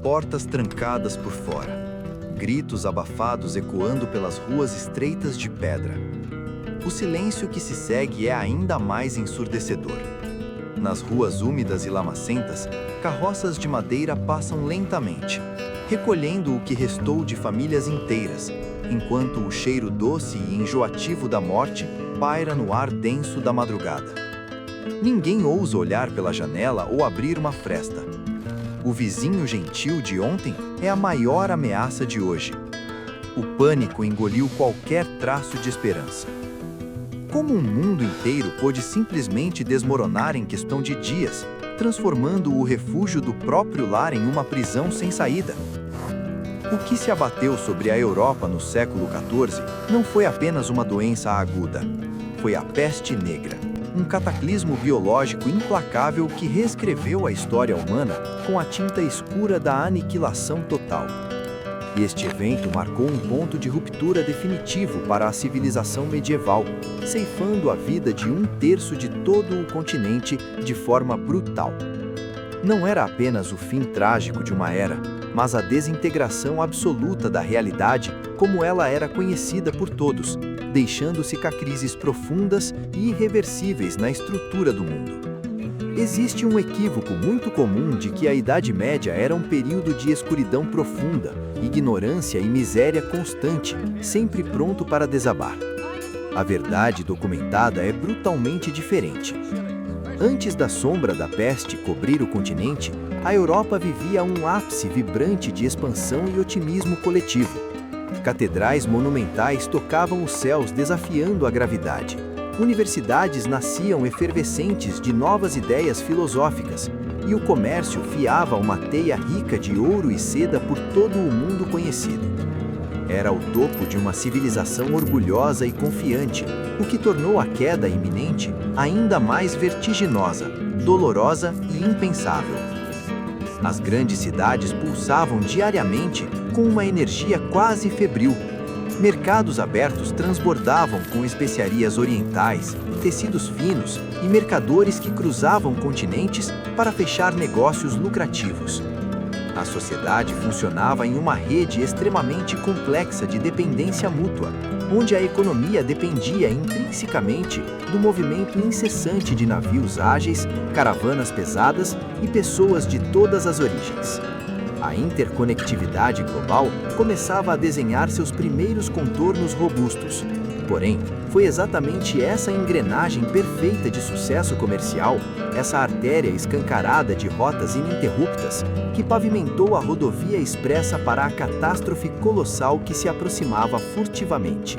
Portas trancadas por fora. Gritos abafados ecoando pelas ruas estreitas de pedra. O silêncio que se segue é ainda mais ensurdecedor. Nas ruas úmidas e lamacentas, carroças de madeira passam lentamente, recolhendo o que restou de famílias inteiras, enquanto o cheiro doce e enjoativo da morte paira no ar denso da madrugada. Ninguém ousa olhar pela janela ou abrir uma fresta. O vizinho gentil de ontem é a maior ameaça de hoje. O pânico engoliu qualquer traço de esperança. Como um mundo inteiro pôde simplesmente desmoronar em questão de dias, transformando o refúgio do próprio lar em uma prisão sem saída? O que se abateu sobre a Europa no século XIV não foi apenas uma doença aguda. Foi a peste negra, um cataclismo biológico implacável que reescreveu a história humana com a tinta escura da aniquilação total. Este evento marcou um ponto de ruptura definitivo para a civilização medieval, ceifando a vida de 1/3 de todo o continente de forma brutal. Não era apenas o fim trágico de uma era, mas a desintegração absoluta da realidade como ela era conhecida por todos, deixando cicatrizes profundas e irreversíveis na estrutura do mundo. Existe um equívoco muito comum de que a Idade Média era um período de escuridão profunda, ignorância e miséria constante, sempre pronto para desabar. A verdade documentada é brutalmente diferente. Antes da sombra da peste cobrir o continente, a Europa vivia um ápice vibrante de expansão e otimismo coletivo. Catedrais monumentais tocavam os céus desafiando a gravidade. Universidades nasciam efervescentes de novas ideias filosóficas, e o comércio fiava uma teia rica de ouro e seda por todo o mundo conhecido. Era o topo de uma civilização orgulhosa e confiante, o que tornou a queda iminente ainda mais vertiginosa, dolorosa e impensável. As grandes cidades pulsavam diariamente com uma energia quase febril. Mercados abertos transbordavam com especiarias orientais, tecidos finos e mercadores que cruzavam continentes para fechar negócios lucrativos. A sociedade funcionava em uma rede extremamente complexa de dependência mútua, onde a economia dependia intrinsecamente do movimento incessante de navios ágeis, caravanas pesadas e pessoas de todas as origens. A interconectividade global começava a desenhar seus primeiros contornos robustos. Porém, foi exatamente essa engrenagem perfeita de sucesso comercial, essa artéria escancarada de rotas ininterruptas, que pavimentou a rodovia expressa para a catástrofe colossal que se aproximava furtivamente.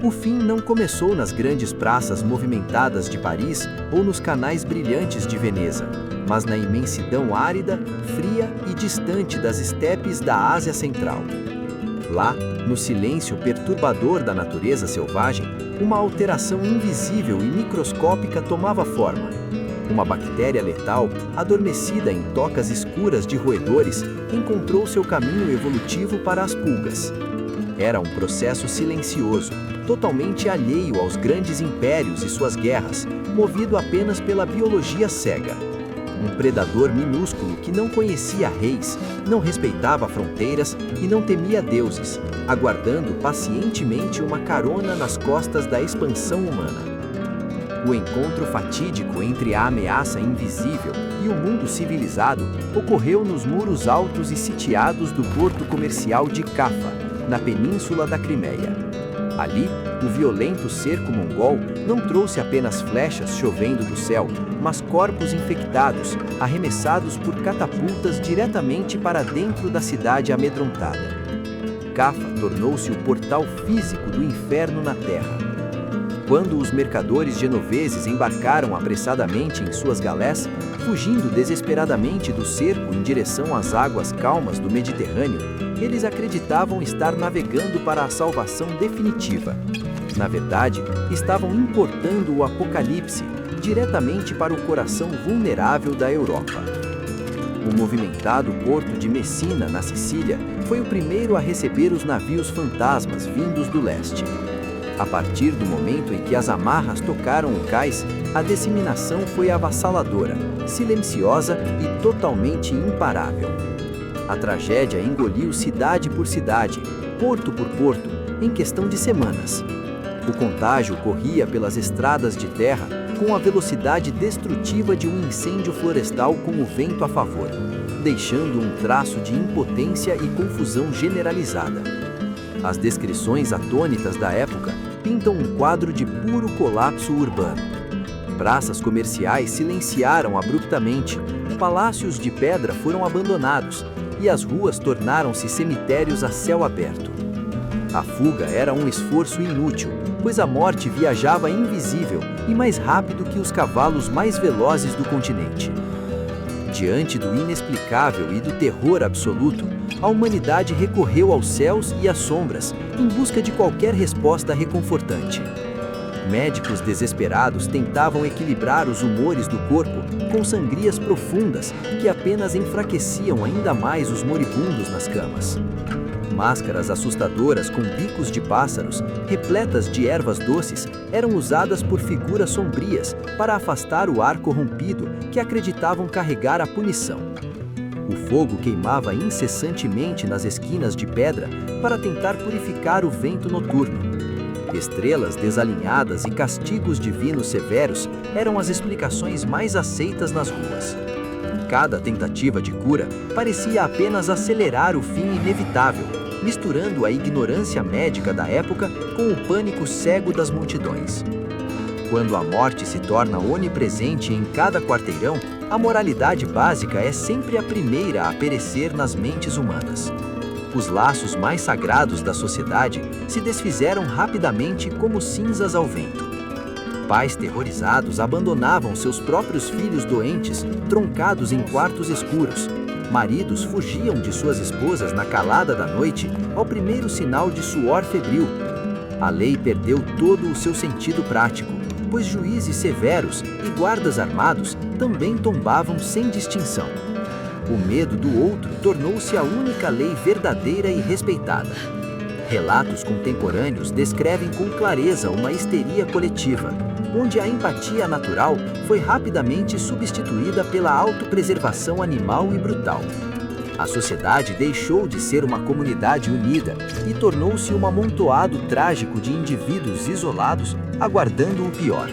O fim não começou nas grandes praças movimentadas de Paris ou nos canais brilhantes de Veneza, mas na imensidão árida, fria e distante das estepes da Ásia Central. Lá, no silêncio perturbador da natureza selvagem, uma alteração invisível e microscópica tomava forma. Uma bactéria letal, adormecida em tocas escuras de roedores, encontrou seu caminho evolutivo para as pulgas. Era um processo silencioso, totalmente alheio aos grandes impérios e suas guerras, movido apenas pela biologia cega. Um predador minúsculo que não conhecia reis, não respeitava fronteiras e não temia deuses, aguardando pacientemente uma carona nas costas da expansão humana. O encontro fatídico entre a ameaça invisível e o mundo civilizado ocorreu nos muros altos e sitiados do porto comercial de Cafa, na península da Crimeia. Ali, o violento cerco mongol não trouxe apenas flechas chovendo do céu, mas corpos infectados, arremessados por catapultas diretamente para dentro da cidade amedrontada. Cafa tornou-se o portal físico do inferno na terra. Quando os mercadores genoveses embarcaram apressadamente em suas galés, fugindo desesperadamente do cerco em direção às águas calmas do Mediterrâneo, eles acreditavam estar navegando para a salvação definitiva. Na verdade, estavam importando o apocalipse diretamente para o coração vulnerável da Europa. O movimentado porto de Messina, na Sicília, foi o primeiro a receber os navios fantasmas vindos do leste. A partir do momento em que as amarras tocaram o cais, a disseminação foi avassaladora, silenciosa e totalmente imparável. A tragédia engoliu cidade por cidade, porto por porto, em questão de semanas. O contágio corria pelas estradas de terra com a velocidade destrutiva de um incêndio florestal com o vento a favor, deixando um traço de impotência e confusão generalizada. As descrições atônitas da época pintam um quadro de puro colapso urbano. Praças comerciais silenciaram abruptamente, palácios de pedra foram abandonados e as ruas tornaram-se cemitérios a céu aberto. A fuga era um esforço inútil, pois a morte viajava invisível e mais rápido que os cavalos mais velozes do continente. Diante do inexplicável e do terror absoluto, a humanidade recorreu aos céus e às sombras em busca de qualquer resposta reconfortante. Médicos desesperados tentavam equilibrar os humores do corpo com sangrias profundas que apenas enfraqueciam ainda mais os moribundos nas camas. Máscaras assustadoras com bicos de pássaros, repletas de ervas doces, eram usadas por figuras sombrias para afastar o ar corrompido que acreditavam carregar a punição. O fogo queimava incessantemente nas esquinas de pedra para tentar purificar o vento noturno. Estrelas desalinhadas e castigos divinos severos eram as explicações mais aceitas nas ruas. Cada tentativa de cura parecia apenas acelerar o fim inevitável, misturando a ignorância médica da época com o pânico cego das multidões. Quando a morte se torna onipresente em cada quarteirão, a moralidade básica é sempre a primeira a perecer nas mentes humanas. Os laços mais sagrados da sociedade se desfizeram rapidamente como cinzas ao vento. Pais terrorizados abandonavam seus próprios filhos doentes, troncados em quartos escuros. Maridos fugiam de suas esposas na calada da noite ao primeiro sinal de suor febril. A lei perdeu todo o seu sentido prático, pois juízes severos e guardas armados também tombavam sem distinção. O medo do outro tornou-se a única lei verdadeira e respeitada. Relatos contemporâneos descrevem com clareza uma histeria coletiva, onde a empatia natural foi rapidamente substituída pela autopreservação animal e brutal. A sociedade deixou de ser uma comunidade unida e tornou-se um amontoado trágico de indivíduos isolados aguardando o pior.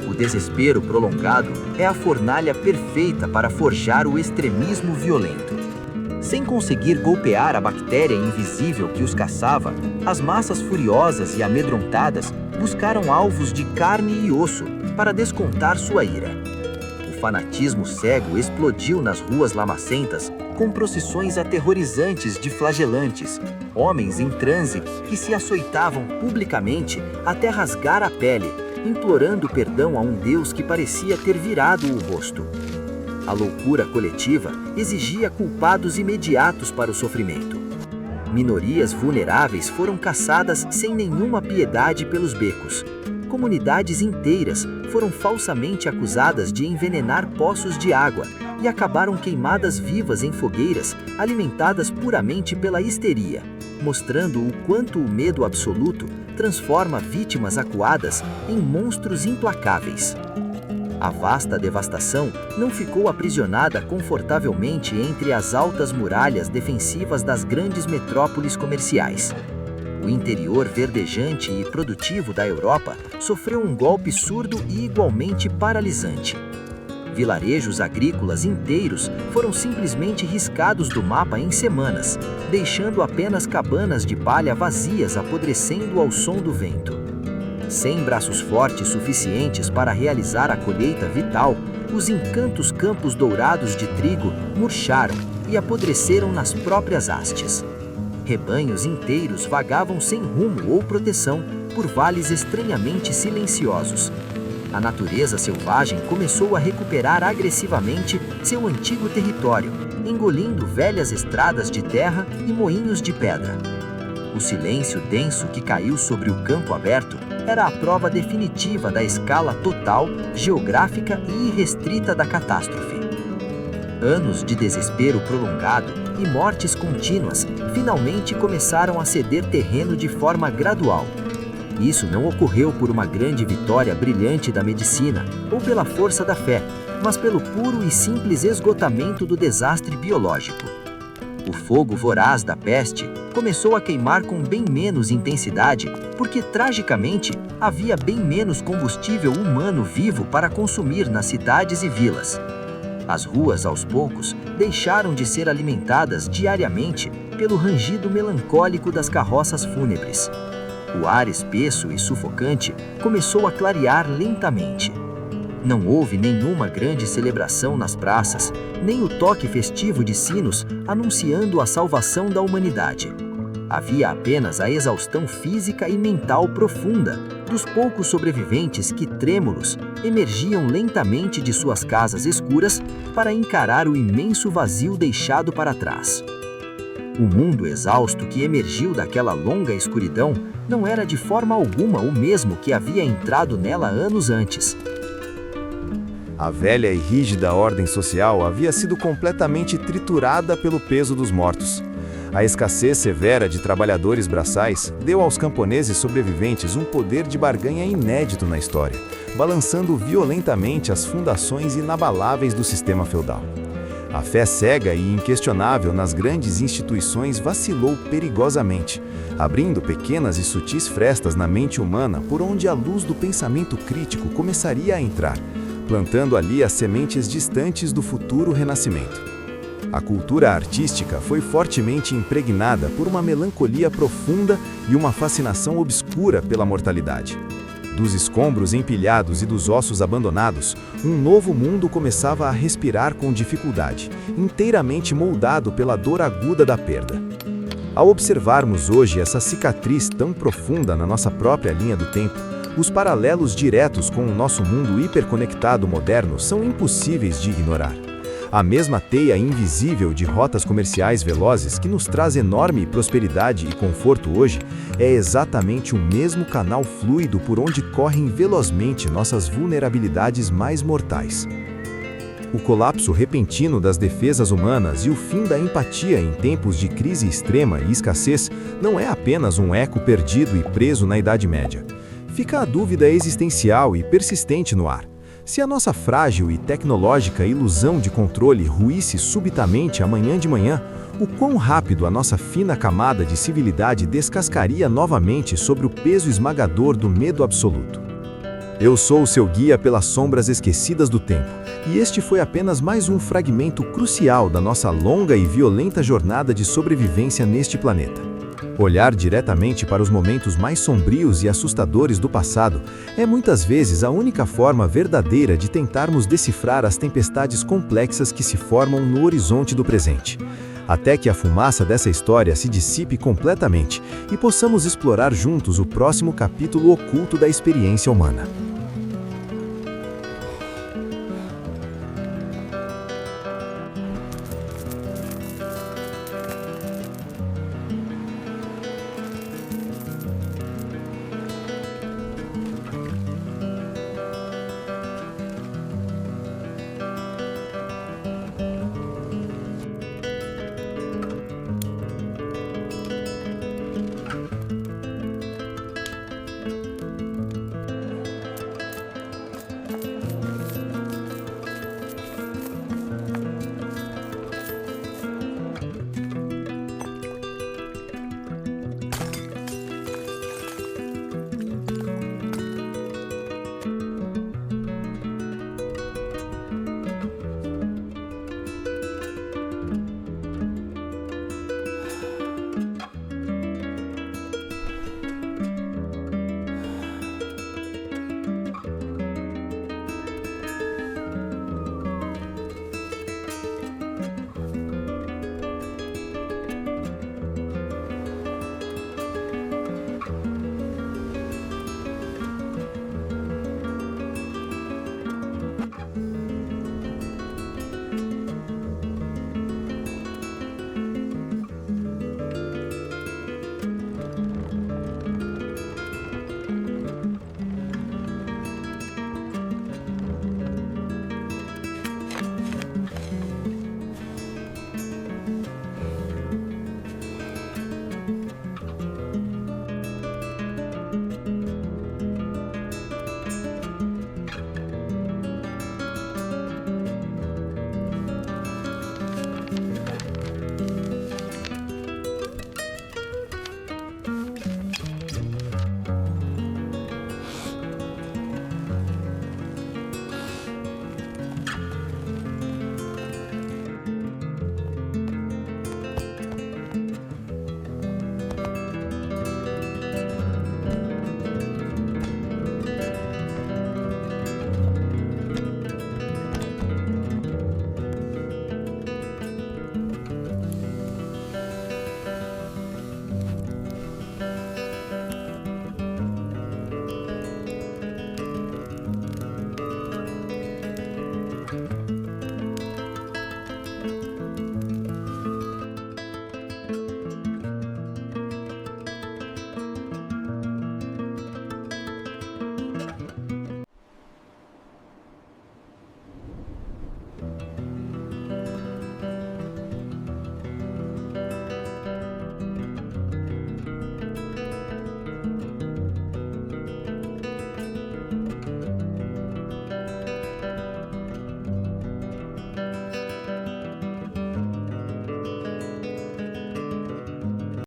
O desespero prolongado é a fornalha perfeita para forjar o extremismo violento. Sem conseguir golpear a bactéria invisível que os caçava, as massas furiosas e amedrontadas buscaram alvos de carne e osso para descontar sua ira. O fanatismo cego explodiu nas ruas lamacentas com procissões aterrorizantes de flagelantes, homens em transe que se açoitavam publicamente até rasgar a pele, implorando perdão a um Deus que parecia ter virado o rosto. A loucura coletiva exigia culpados imediatos para o sofrimento. Minorias vulneráveis foram caçadas sem nenhuma piedade pelos becos. Comunidades inteiras foram falsamente acusadas de envenenar poços de água e acabaram queimadas vivas em fogueiras alimentadas puramente pela histeria, mostrando o quanto o medo absoluto transforma vítimas acuadas em monstros implacáveis. A vasta devastação não ficou aprisionada confortavelmente entre as altas muralhas defensivas das grandes metrópoles comerciais. O interior verdejante e produtivo da Europa sofreu um golpe surdo e igualmente paralisante. Vilarejos agrícolas inteiros foram simplesmente riscados do mapa em semanas, deixando apenas cabanas de palha vazias apodrecendo ao som do vento. Sem braços fortes suficientes para realizar a colheita vital, os incantos campos dourados de trigo murcharam e apodreceram nas próprias hastes. Rebanhos inteiros vagavam sem rumo ou proteção por vales estranhamente silenciosos. A natureza selvagem começou a recuperar agressivamente seu antigo território, engolindo velhas estradas de terra e moinhos de pedra. O silêncio denso que caiu sobre o campo aberto era a prova definitiva da escala total, geográfica e irrestrita da catástrofe. Anos de desespero prolongado e mortes contínuas finalmente começaram a ceder terreno de forma gradual. Isso não ocorreu por uma grande vitória brilhante da medicina ou pela força da fé, mas pelo puro e simples esgotamento do desastre biológico. O fogo voraz da peste começou a queimar com bem menos intensidade, porque, tragicamente, havia bem menos combustível humano vivo para consumir nas cidades e vilas. As ruas, aos poucos, deixaram de ser alimentadas diariamente pelo rangido melancólico das carroças fúnebres. O ar espesso e sufocante começou a clarear lentamente. Não houve nenhuma grande celebração nas praças, nem o toque festivo de sinos anunciando a salvação da humanidade. Havia apenas a exaustão física e mental profunda dos poucos sobreviventes que, trêmulos, emergiam lentamente de suas casas escuras para encarar o imenso vazio deixado para trás. O mundo exausto que emergiu daquela longa escuridão não era de forma alguma o mesmo que havia entrado nela anos antes. A velha e rígida ordem social havia sido completamente triturada pelo peso dos mortos. A escassez severa de trabalhadores braçais deu aos camponeses sobreviventes um poder de barganha inédito na história, balançando violentamente as fundações inabaláveis do sistema feudal. A fé cega e inquestionável nas grandes instituições vacilou perigosamente, abrindo pequenas e sutis frestas na mente humana por onde a luz do pensamento crítico começaria a entrar, plantando ali as sementes distantes do futuro renascimento. A cultura artística foi fortemente impregnada por uma melancolia profunda e uma fascinação obscura pela mortalidade. Dos escombros empilhados e dos ossos abandonados, um novo mundo começava a respirar com dificuldade, inteiramente moldado pela dor aguda da perda. Ao observarmos hoje essa cicatriz tão profunda na nossa própria linha do tempo, os paralelos diretos com o nosso mundo hiperconectado moderno são impossíveis de ignorar. A mesma teia invisível de rotas comerciais velozes que nos traz enorme prosperidade e conforto hoje é exatamente o mesmo canal fluido por onde correm velozmente nossas vulnerabilidades mais mortais. O colapso repentino das defesas humanas e o fim da empatia em tempos de crise extrema e escassez não é apenas um eco perdido e preso na Idade Média. Fica a dúvida existencial e persistente no ar. Se a nossa frágil e tecnológica ilusão de controle ruísse subitamente amanhã de manhã, o quão rápido a nossa fina camada de civilidade descascaria novamente sobre o peso esmagador do medo absoluto. Eu sou o seu guia pelas sombras esquecidas do tempo, e este foi apenas mais um fragmento crucial da nossa longa e violenta jornada de sobrevivência neste planeta. Olhar diretamente para os momentos mais sombrios e assustadores do passado é muitas vezes a única forma verdadeira de tentarmos decifrar as tempestades complexas que se formam no horizonte do presente, até que a fumaça dessa história se dissipe completamente e possamos explorar juntos o próximo capítulo oculto da experiência humana.